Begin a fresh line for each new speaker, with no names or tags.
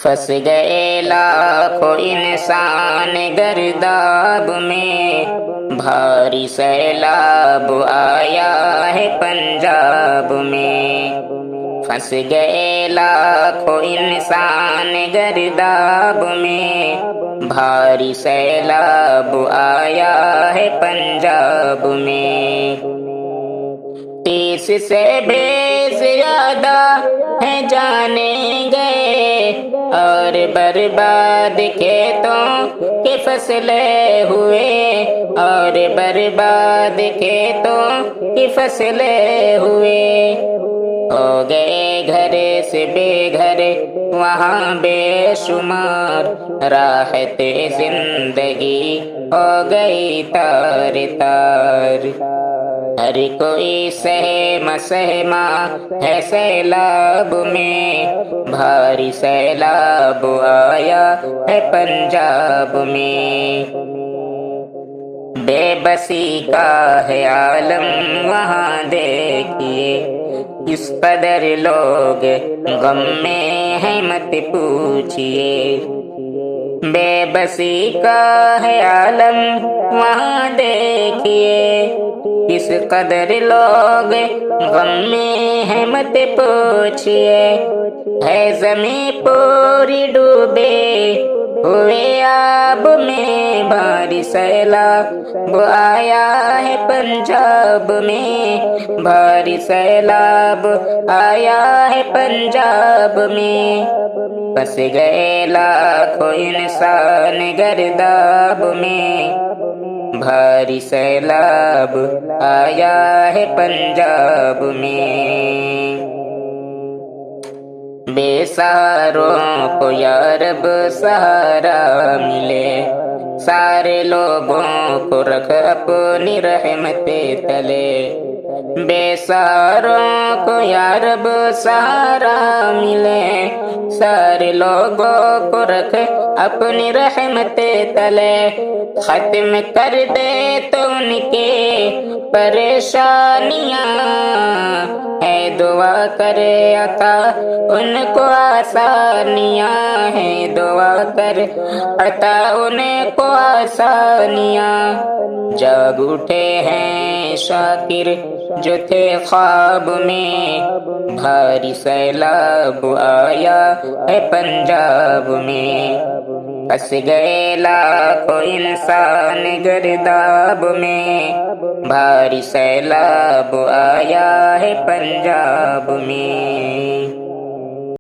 پھنس گئے لاکھوں انسان گرداب میں، بھاری سیلاب آیا ہے پنجاب میں۔ پھنس گئے لاکھوں انسان گرداب میں، بھاری سیلاب آیا ہے پنجاب میں۔ 30 سے بھی زیادہ ہیں جانے گئے، اور برباد کھیتوں کے فصلیں ہوئے، اور برباد کھیتوں کی فصلیں ہوئے۔ ہو گئے گھر سے بے گھر وہاں بے شمار، راحت زندگی ہو گئی تار تار۔ ہر کوئی سہما ہے سیلاب میں، بھاری سیلاب آیا ہے پنجاب میں۔ بے بسی کا ہے عالم وہاں دیکھیے، اس قدر لوگ غم میں ہیں مت پوچھئے۔ بے بسی کا ہے عالم وہاں دیکھیے، اس قدر لوگ غم میں ہیں مت پوچھئے۔ ہے زمین پوری ڈوبے ہوئے آب میں، بھاری سیلاب آیا ہے پنجاب میں، بھاری سیلاب آیا ہے پنجاب میں۔ پھنس گئے لاکھوں انسان گرداب میں، بھاری سیلاب آیا ہے پنجاب میں۔ بے سہاروں کو یا رب سہارا ملے، سارے لوگوں کو رکھ اپنی رحمت تلے۔ بے سہاروں کو یا رب سہارا ملے، سارے لوگوں کو رکھ اپنی رحمت تلے۔ ختم کر دے تو ان کے پریشانیاں، ہے دعا کرے عطا ان کو آسانیاں، ہے دعا کر عطا ان کو آسانیاں۔ جاگ اٹھے ہیں شاکر جو تھے خواب میں، بھاری سیلاب آیا ہے پنجاب میں۔ پھنس گئے لاکھوں انسان گرداب میں، بھاری سیلاب آیا ہے پنجاب میں۔